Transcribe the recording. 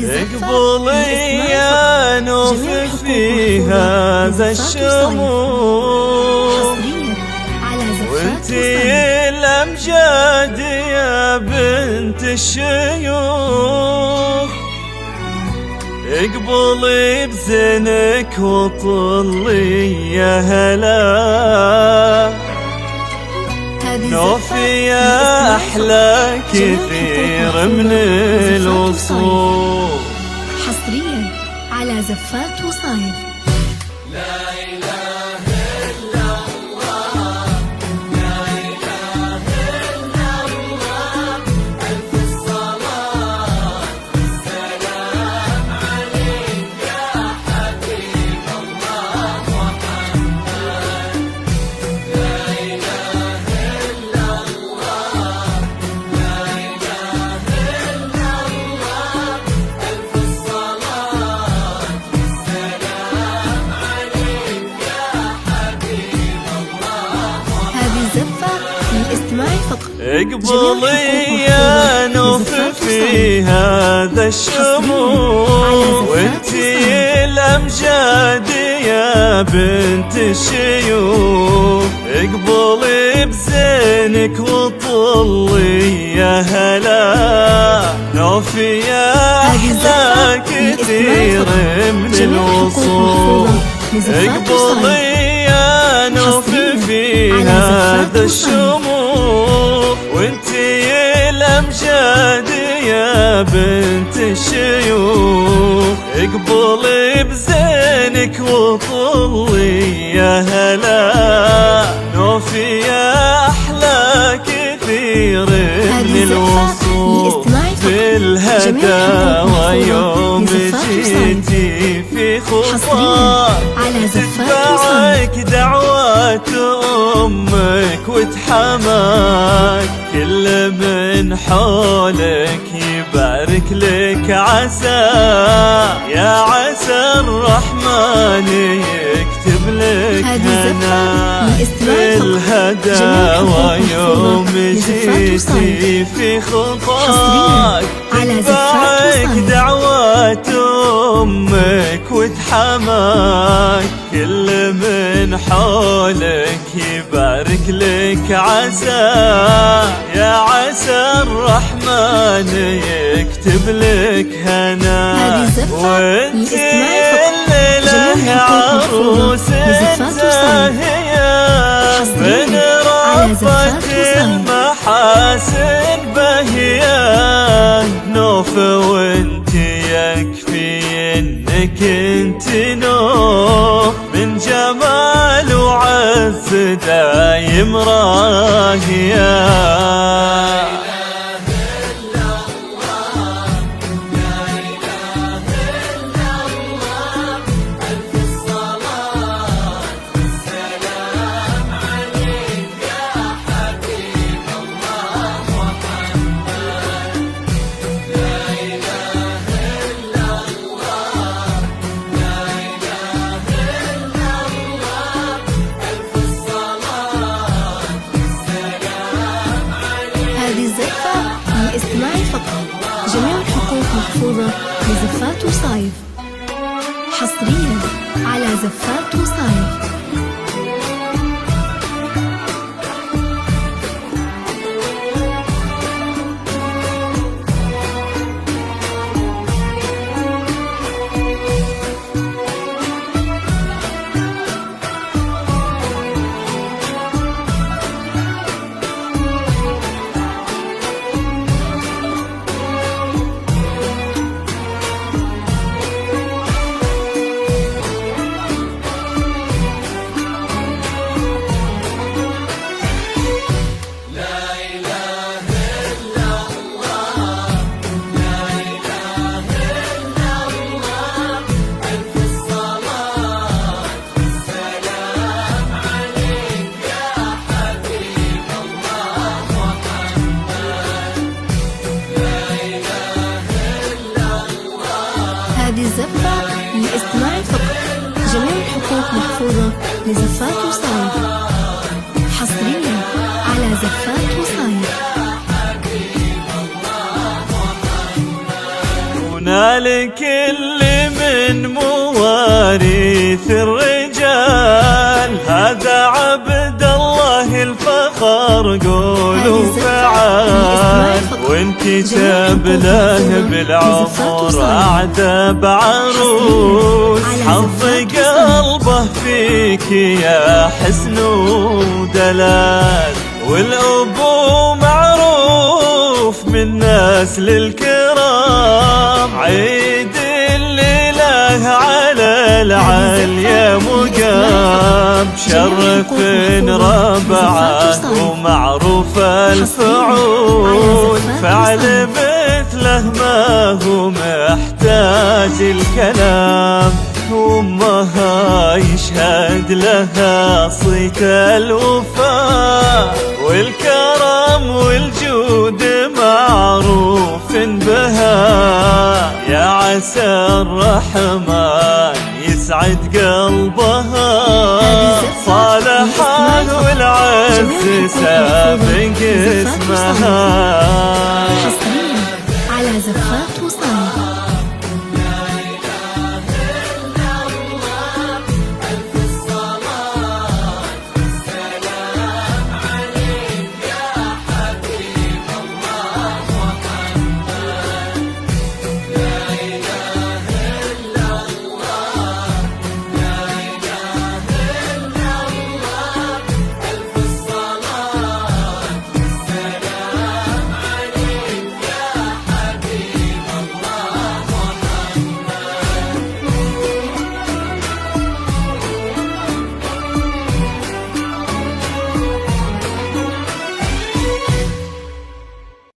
اقبلي يا نوف في هذا الشموع، وانتي الامجاد يا بنت الشيوخ. اقبلي بزينك وطلي يا هلا، نوفي يا أحلى كثير من الوصول. حصريا على زفات وصايف. لا إله إلا الله، لا إله إلا الله، ألف الصلاة والسلام عليك يا حبيب الله محمد. لا إله إلا الله، لا إله إلا الله، ألف الصلاة والسلام عليك يا حبيب الله محمد. هذه زفة للاستماع فقط. اقبلي يا نوف في هذا الشموع، وانتي الامجاد يا بنت الشيوخ. اقبلي بزينك وطلي يا هلا، نوفي يا احلى كثير من الوصول. اقبلي يا نوف في هذا الشموع، وانتي الامجاد يا بنت الشيوخ. اقبلي بزينك وطلي يا هلا، نوفي يا احلى كثير من الوصول. بالهداوى يوم جيتي في خطاك، تتبعك دعوات امك وتحماك. كل من حولك يبارك لك عسى، يا عسى الرحمن يكتب لك هنا. بالهداوى يوم جيتي في خطاك، تتبعك دعوات امك وتحماك. كل من حولك يبارك لك عسى، يا عسى الرحمن يكتب لك هنا. وانت الليلة عروس زاهية من ربة المحاسن بهية. نوف وانت يكفي انك انت نوف، من جمال وعز دايم راهية. هذه الزفة للاستماع فقط. جميع الحقوق محفوظة لزفات وصايف. حصريا على زفات وصايف. لزفات وصايف، حصريا على زفات وصايف. هنالك اللي من مواريث الرجال، هذا عبد الله الفخر قول وفعال، وانكتب له بالعمر أعدب عروس، حظ قلبه فيك يا حسن ودلال، والأبو معروف من نسل الكرام، عيد الليلة على العليا مقام، شرف ربعه ومعروف الفعول، فعل مثله ما هو محتاج الكلام، وامها يشهد لها صيت الوفاء، والكرم والجود معروف بها، يا عسى الرحمن يسعد قلبها، صالحان والعز سابق اسمها.